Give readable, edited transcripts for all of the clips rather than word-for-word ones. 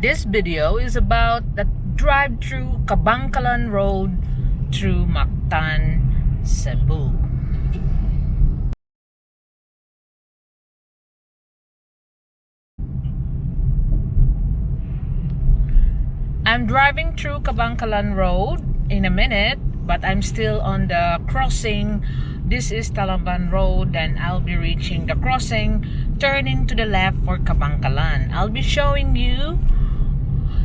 This video is about the drive through Cabancalan Road through Mactan, Cebu. I'm driving through Cabancalan Road in a minute, but I'm still on the crossing. This is Talamban Road, and I'll be reaching the crossing, turning to the left for Kabankalan. I'll be showing you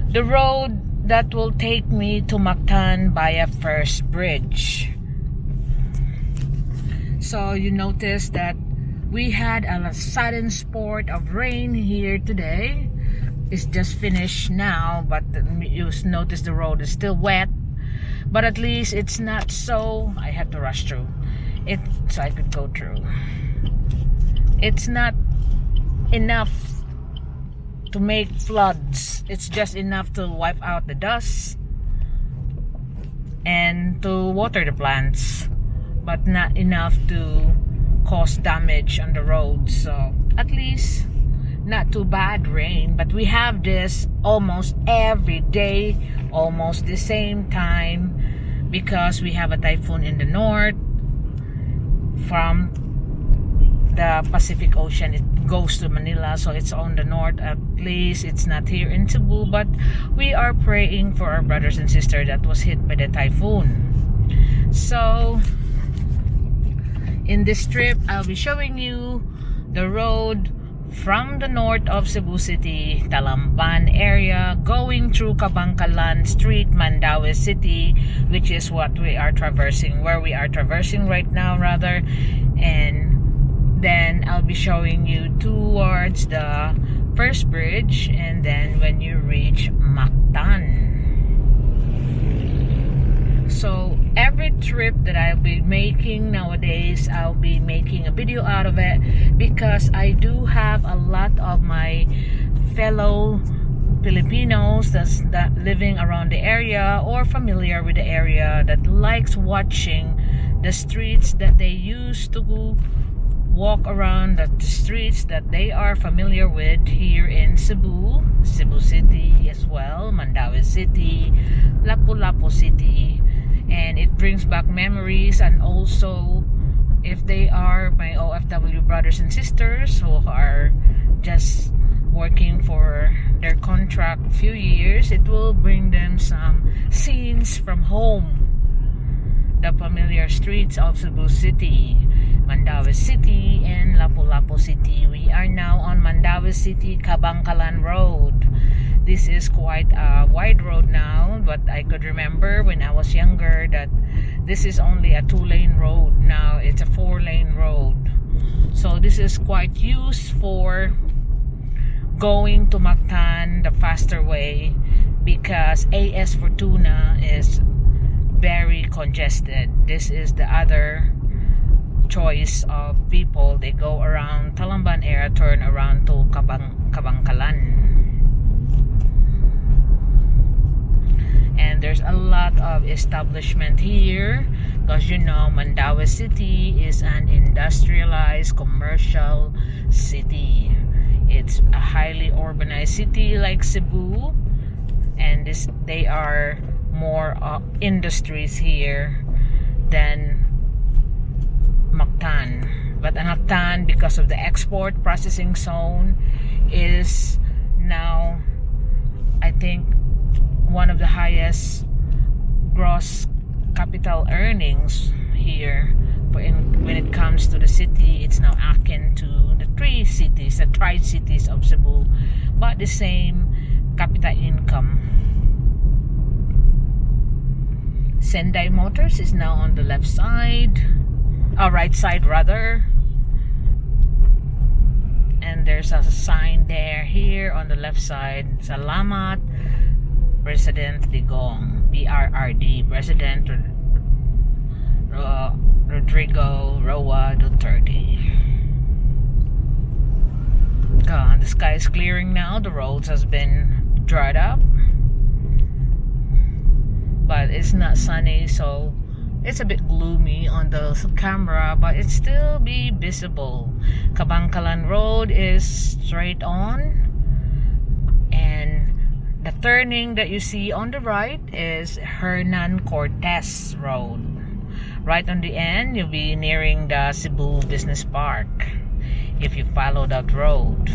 the road that will take me to Mactan via First Bridge. So you notice that we had a sudden spurt of rain here today. It's just finished now, but you notice the road is still wet, but at least it's not so I have to rush through it so I could go through. It's not enough to make floods. It's just enough to wipe out the dust and to water the plants, but not enough to cause damage on the road. So at least not too bad rain, but we have this almost every day, almost the same time, because we have a typhoon in the north from the Pacific Ocean. It goes to Manila, so it's on the north. At least it's not here in Cebu, but we are praying for our brothers and sisters that was hit by the typhoon. So in this trip, I'll be showing you the road from the north of Cebu City, Talamban area, going through Cabancalan Street, Mandaue City, which is what we are traversing, where we are traversing right now rather. And then I'll be showing you towards the First Bridge, and then when you reach Mactan. So every trip that I'll be making nowadays, I'll be making a video out of it, because I do have a lot of my fellow Filipinos that living around the area or familiar with the area that likes watching the streets that they used to walk around, the streets that they are familiar with here in Cebu City as well, Mandaue City, Lapu-Lapu City. And it brings back memories, and also if they are my OFW brothers and sisters who are just working for their contract a few years, it will bring them some scenes from home, the familiar streets of Cebu City, Mandaue City, and Lapu-Lapu City. We are now on Mandaue City, Cabancalan Road. This is quite a wide road now, but I could remember when I was younger that this is only a 2-lane road. Now it's a 4-lane road. So this is quite used for going to Mactan the faster way, because AS Fortuna is very congested. This is the other choice of people. They go around Talamban area, turn around to Kabankalan. And there's a lot of establishment here, because you know Mandaue City is an industrialized commercial city. It's a highly urbanized city like Cebu, and they are more industries here than Mactan. But Mactan, because of the export processing zone, is now, I think, one of the highest gross capital earnings here. When it comes to the city, it's now akin to the the tri-cities of Cebu, but the same capita income. Sendai Motors is now on the left side, right side rather, and there's a sign here on the left side, Salamat President Digong, PRRD, President Rodrigo Roa Duterte. The sky is clearing now. The roads has been dried up, but it's not sunny, so it's a bit gloomy on the camera, but it still be visible. Cabancalan Road is straight on, and turning that you see on the right is Hernan Cortez Road. Right on the end, you'll be nearing the Cebu Business Park if you follow that road.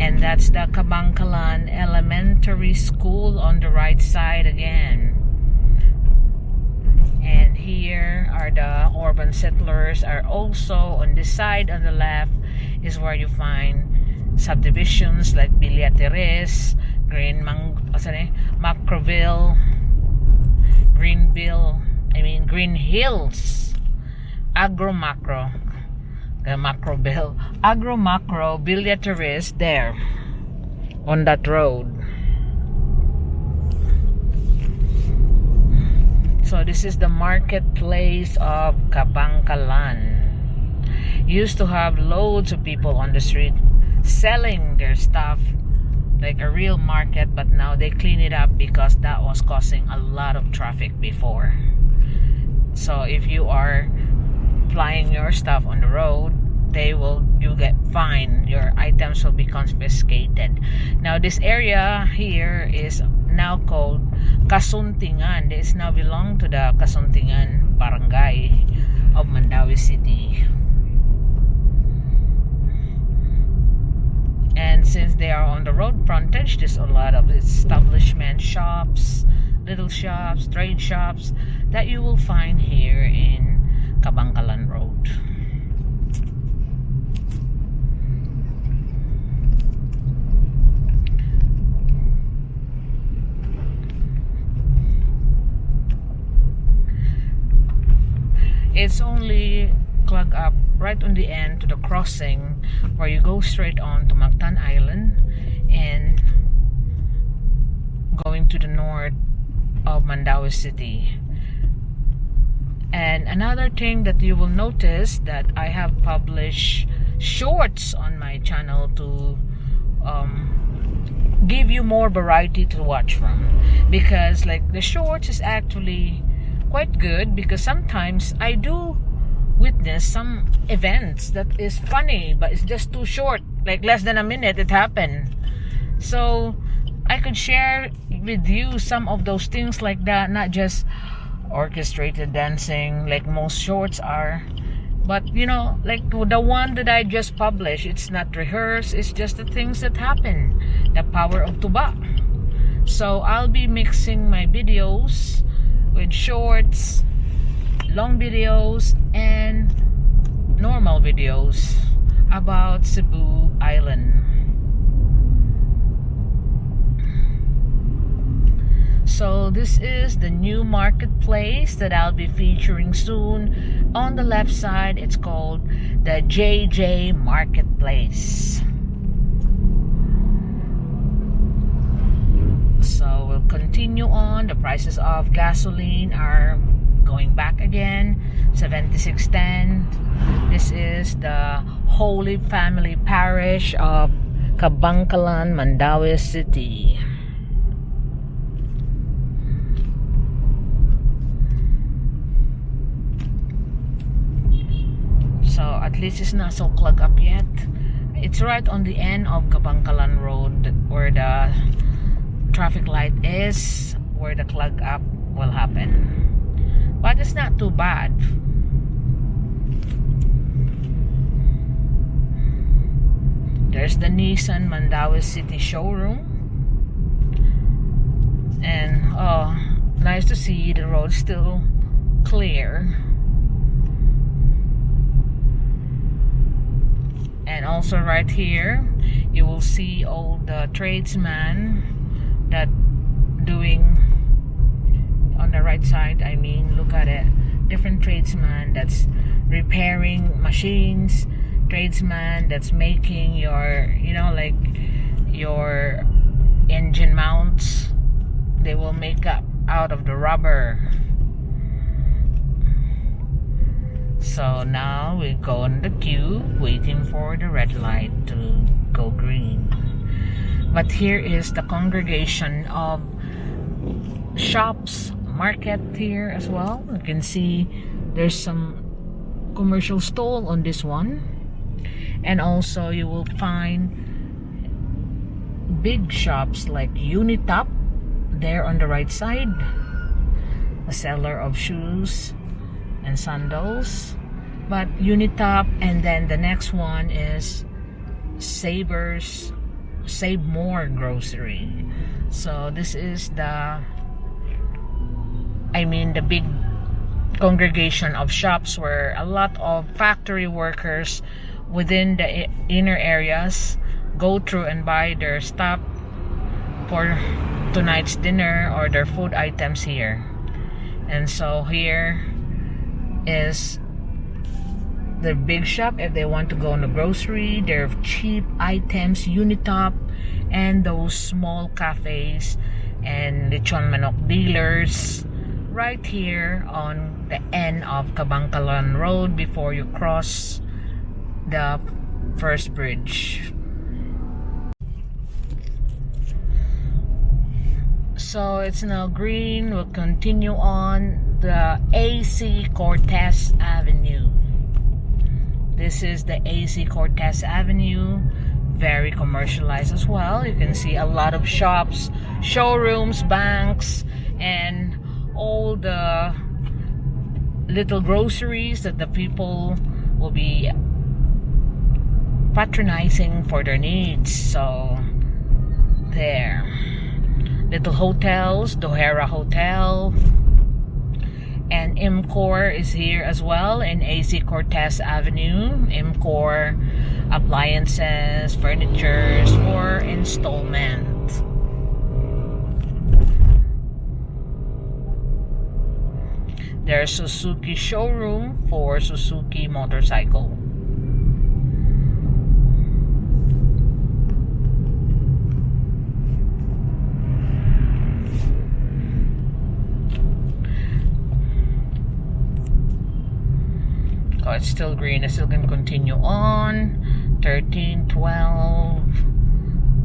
And that's the Cabancalan Elementary School on the right side again. And here are the urban settlers are also on this side. On the left is where you find subdivisions like Villa Teres, Macroville, Green Hills, Agro Macro, Villa Teres there on that road. So this is the marketplace of Kabankalan. Used to have loads of people on the street selling their stuff like a real market, but now they clean it up because that was causing a lot of traffic before. So if you are flying your stuff on the road, you get fined. Your items will be confiscated. Now this area here is now called Kasuntingan. This now belong to the Kasuntingan barangay of Mandawi City. And since they are on the road frontage, there's a lot of establishment shops, little shops, trade shops that you will find here in Cabancalan Road. It's only clog up right on the end to the crossing where you go straight on to Mactan Island and going to the north of Mandawi City. And another thing that you will notice that I have published shorts on my channel to give you more variety to watch from, because like the shorts is actually quite good, because sometimes I do witness some events that is funny but it's just too short, like less than a minute it happened. So I could share with you some of those things like that, not just orchestrated dancing like most shorts are, but you know, like the one that I just published, it's not rehearsed, it's just the things that happen, the power of tuba. So I'll be mixing my videos with shorts, long videos, and normal videos about Cebu Island. So this is the new marketplace that I'll be featuring soon. On the left side, it's called the JJ Marketplace. So we'll continue on. The prices of gasoline are going back again, 76.10. This is the Holy Family Parish of Kabankalan, Mandawi City. So at least it's not so clogged up yet. It's right on the end of Cabancalan Road where the traffic light is, where the clog up will happen, but it's not too bad. There's the Nissan Mandawi City showroom, and oh, nice to see the road still clear. And also right here you will see all the tradesmen that doing on the right side. I mean, look at it, different tradesmen that's repairing machines, tradesman that's making your, you know, like your engine mounts. They will make up out of the rubber. So now we go on the queue waiting for the red light to go green. But here is the congregation of shops, market here as well. You can see there's some commercial stall on this one, and also you will find big shops like Unitop there on the right side, a seller of shoes and sandals. But Unitop, and then the next one is Save More Grocery. So this is the big congregation of shops where a lot of factory workers within the inner areas go through and buy their stuff for tonight's dinner or their food items here. And so here is the big shop if they want to go on the grocery. Their cheap items, Unitop, and those small cafes and lechon manok dealers right here on the end of Kabankalan Road before you cross the first bridge. So it's now green. We'll continue on the AC Cortez Avenue. This is the AC Cortez Avenue, very commercialized as well. You can see a lot of shops, showrooms, banks, and all the little groceries that the people will be patronizing for their needs. So there, little hotels, Dohera Hotel, and Imcor is here as well in AC Cortez Avenue. Imcor appliances, furnitures for installment. There's Suzuki showroom for Suzuki motorcycle. Oh, it's still green. It's still gonna continue on. 13, 12.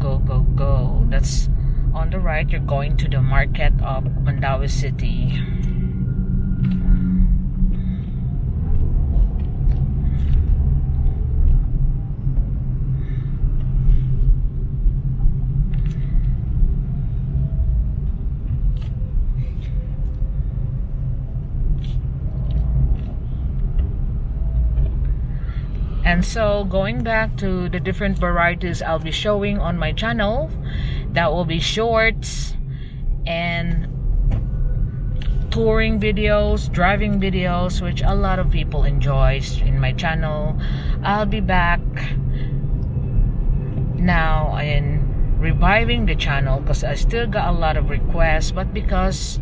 Go, go, go. That's on the right. You're going to the market of Mandaue City. And so going back to the different varieties I'll be showing on my channel, that will be shorts and touring videos, driving videos, which a lot of people enjoy in my channel. I'll be back now in reviving the channel because I still got a lot of requests, but because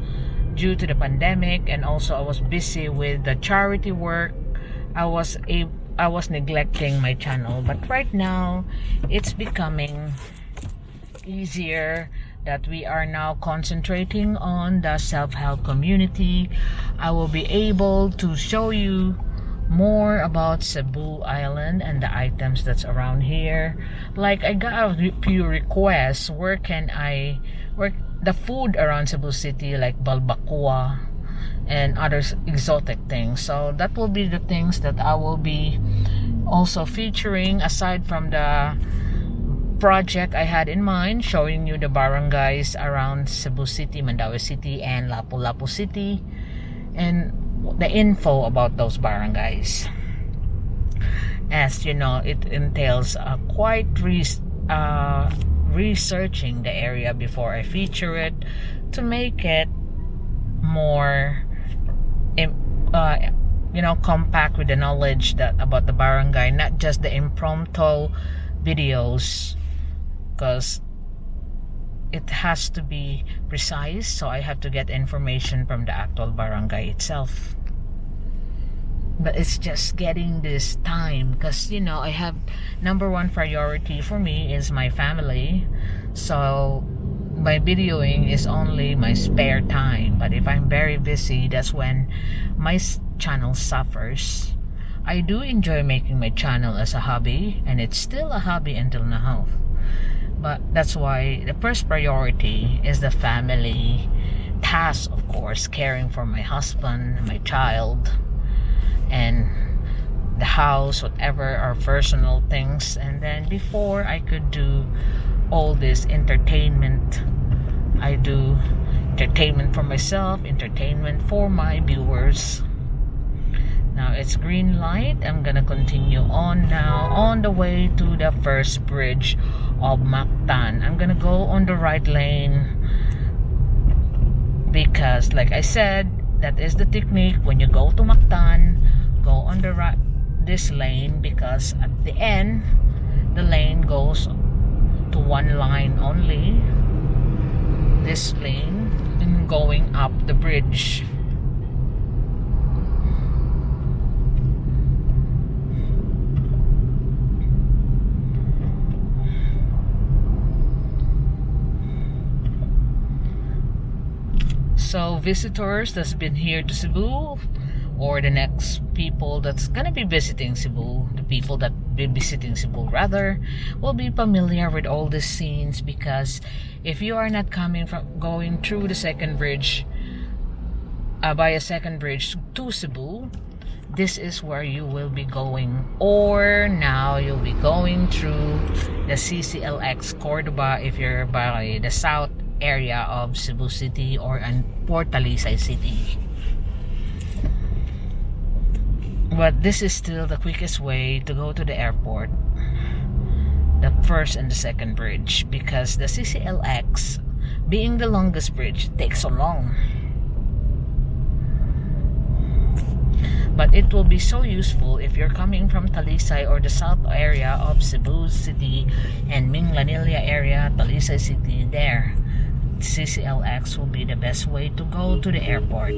due to the pandemic and also I was busy with the charity work, I was neglecting my channel. But right now it's becoming easier that we are now concentrating on the self-help community. I will be able to show you more about Cebu Island and the items that's around here. Like I got a few requests, where the food around Cebu City, like balbacoa and other exotic things. So that will be the things that I will be also featuring, aside from the project I had in mind, showing you the barangays around Cebu City, Mandaue City, and Lapu-Lapu City, and the info about those barangays. As you know, it entails quite researching the area before I feature it to make it more compact with the knowledge that about the barangay, not just the impromptu videos, because it has to be precise. So I have to get information from the actual barangay itself. But it's just getting this time, because I have number one priority for me is my family. So my videoing is only my spare time. But if I'm very busy, that's when my channel suffers. I do enjoy making my channel as a hobby, and it's still a hobby until now. But that's why the first priority is the family task, of course, caring for my husband, my child, and the house, whatever are personal things. And then before I could do all this entertainment. I do entertainment for myself, entertainment for my viewers. Now it's green light. I'm gonna continue on now on the way to the first bridge of Mactan. I'm gonna go on the right lane because, like I said, that is the technique. When you go to Mactan, go on the right this lane, because at the end the lane goes to one line only. This lane and going up the bridge. So visitors that's been here to Cebu, or the next people that's gonna be visiting Cebu, the people that be visiting Cebu rather, will be familiar with all these scenes, because if you are not going through the second bridge, by a second bridge to Cebu, this is where you will be going. Or now you'll be going through the CCLX Cordoba if you're by the south area of Cebu City or in Port Talisay City. But this is still the quickest way to go to the airport, the first and the second bridge, because the CCLX, being the longest bridge, takes so long. But it will be so useful if you're coming from Talisay or the south area of Cebu City and Minglanilla area, Talisay City. There, CCLX will be the best way to go to the airport.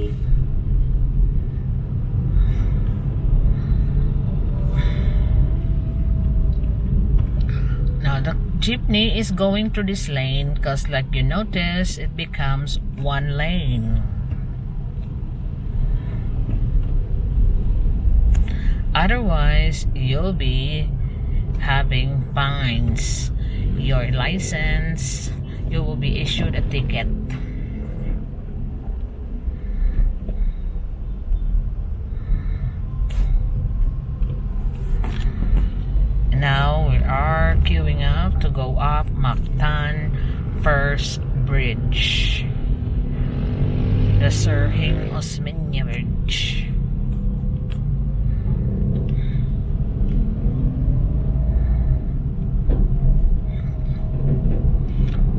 Now the jeepney is going through this lane because, like you notice, it becomes one lane. Otherwise, you'll be having fines. Your license, you will be issued a ticket. Now we are queuing up to go up Mactan First Bridge, the Sirhing Osmeña Bridge.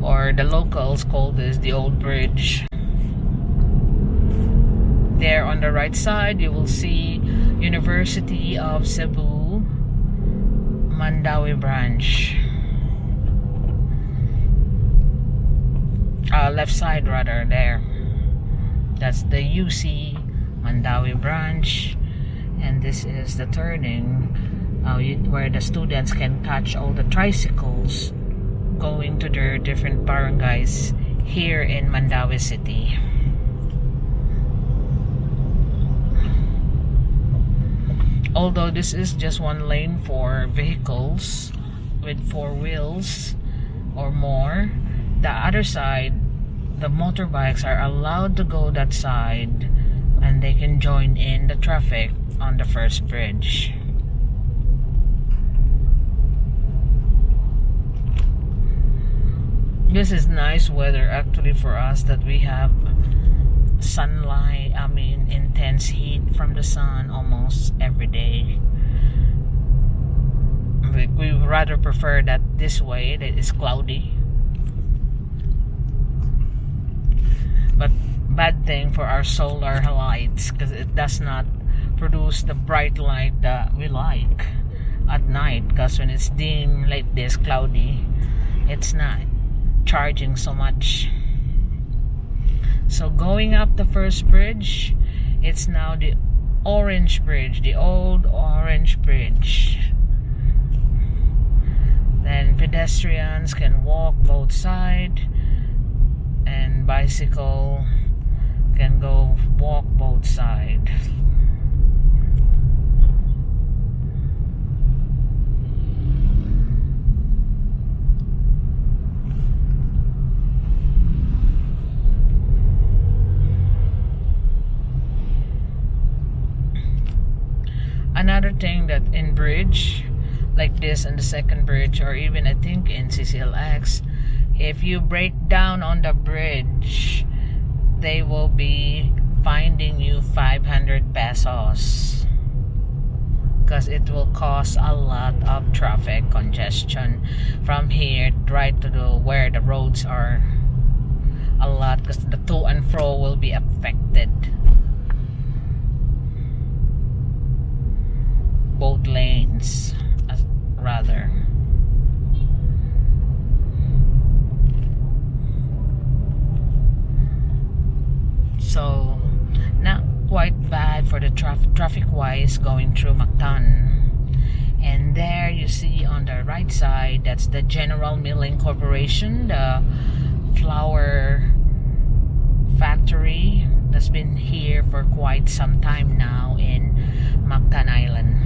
Or the locals call this the Old Bridge. There on the right side you will see University of Cebu Mandawi branch. Left side rather, there. That's the UC Mandawi branch, and this is the turning where the students can catch all the tricycles going to their different barangays here in Mandawi City. Although this is just one lane for vehicles with 4 wheels or more, the other side, the motorbikes are allowed to go that side and they can join in the traffic on the first bridge. This is nice weather actually for us, that we have sunlight, intense heat from the sun almost every day. We rather prefer that this way, that it's cloudy. But bad thing for our solar lights, because it does not produce the bright light that we like at night, because when it's dim like this, cloudy, it's not charging so much. So going up the first bridge, it's now the orange bridge, the old orange bridge. Then pedestrians can walk both sides, and bicycle can go walk both sides. Another thing that in bridge like this, and the second bridge, or even I think in CCLX, If you break down on the bridge, they will be finding you 500 pesos because it will cause a lot of traffic congestion from here right to where the roads are. A lot, because the to and fro will be affected. Both lanes, rather. So not quite bad for the traffic wise going through Mactan. And there you see on the right side, that's the General Milling Corporation, the flour factory that's been here for quite some time now in Mactan Island,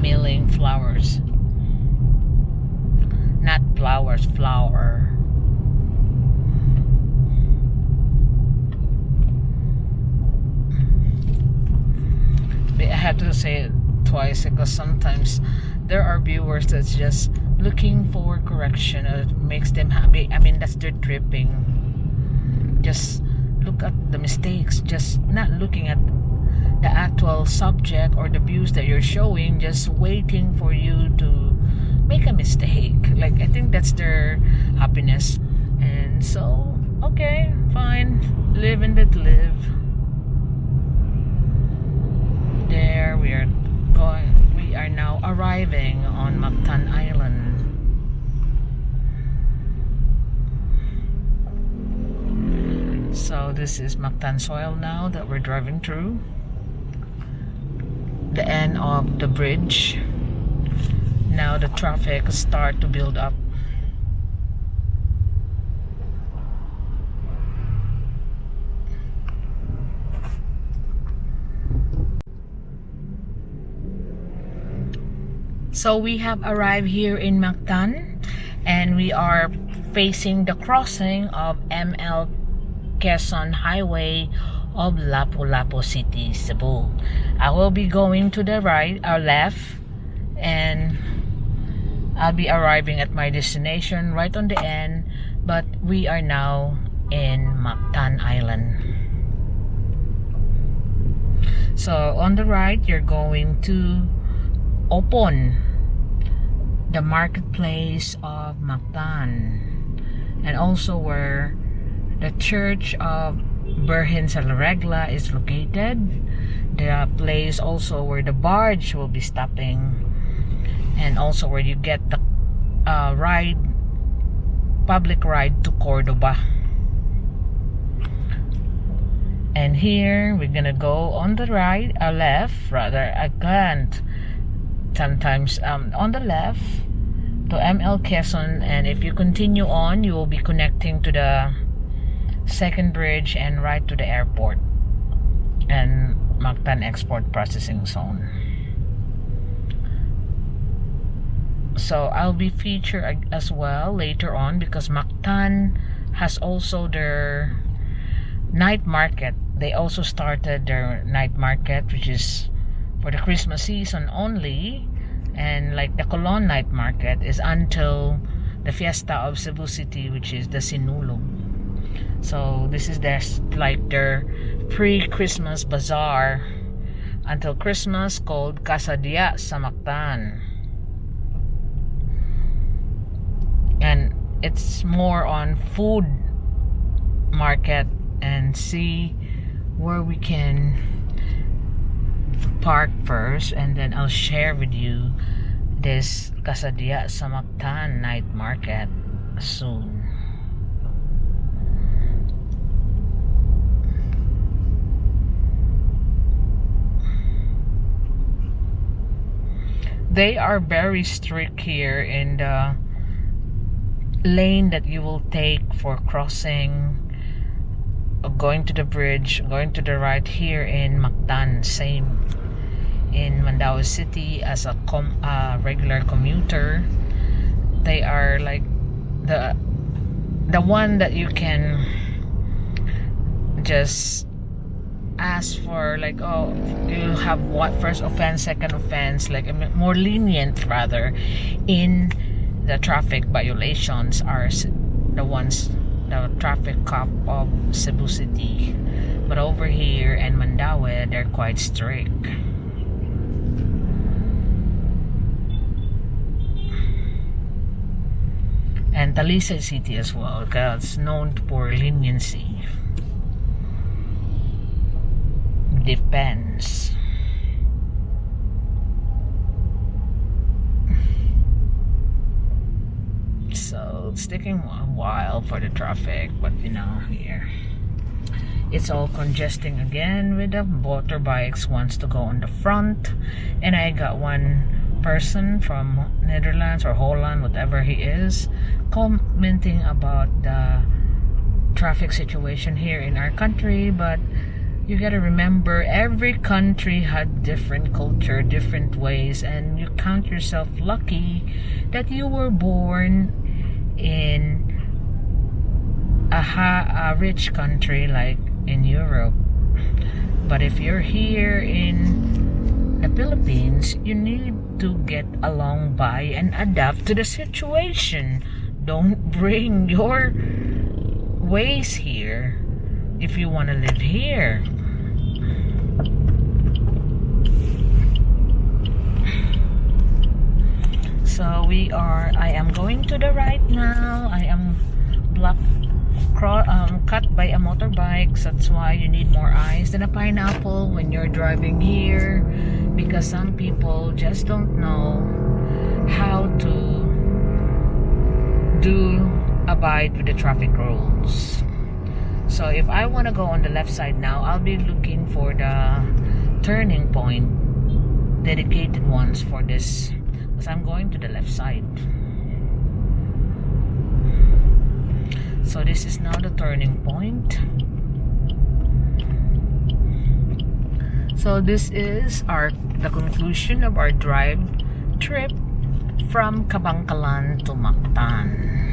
milling flowers, not flowers, flour. I have to say it twice because sometimes there are viewers that's just looking for correction. It makes them happy. I mean, that's their tripping. Just look at the mistakes, just not looking at the actual subject or the views that you're showing, just waiting for you to make a mistake. Like, I think that's their happiness. And so, okay, fine, live and let live. There we are going. We are now arriving on Mactan Island. So this is Mactan soil now that we're driving through. The end of the bridge. Now the traffic start to build up. So we have arrived here in Mactan, and we are facing the crossing of ML Quezon Highway of Lapu-Lapu City, Cebu. I will be going to the right or left, and I'll be arriving at my destination right on the end, but we are now in Mactan Island. So on the right, you're going to open the marketplace of Mactan, and also where the church of Birhen sa La Regla is located. The place also where the barge will be stopping, and also where you get the public ride to Cordoba. And here we're gonna go on the right, left rather, I can't sometimes on the left to ML Quezon, and if you continue on, you will be connecting to the second bridge and right to the airport and Mactan Export Processing Zone. So I'll be featured as well later on, because Mactan has also their night market. They also started their night market, which is for the Christmas season only, and like the Colon night market is until the Fiesta of Cebu City, which is the Sinulog. So this is their pre-Christmas bazaar until Christmas, called Casadía sa Mactan, and it's more on food market. And see where we can park first, and then I'll share with you this Casadía sa Mactan night market soon. They are very strict here in the lane that you will take for crossing, going to the bridge, going to the right here in Mactan. Same in Mandaue City as a regular commuter. They are like the one that you can just ask for like, oh, you have what, first offense, second offense, like more lenient rather in the traffic violations are the ones, the traffic cop of Cebu City. But over here in Mandaue, they're quite strict. And Talisay City as well, because it's known for leniency. Depends. So it's taking a while for the traffic, but you know, here it's all congesting again with the motorbikes wants to go on the front, and I got one person from Netherlands or Holland, whatever he is, commenting about the traffic situation here in our country. But you gotta remember, every country had different culture, different ways, and you count yourself lucky that you were born in a rich country like in Europe. But if you're here in the Philippines, you need to get along by and adapt to the situation. Don't bring your ways here if you want to live here. So I am going to the right now. I am cut by a motorbike. That's why you need more eyes than a pineapple when you're driving here, because some people just don't know how to abide with the traffic rules. So if I want to go on the left side now, I'll be looking for the turning point, dedicated ones for this, because I'm going to the left side. So this is now the turning point. So this is the conclusion of our drive trip from Cabancalan to Mactan.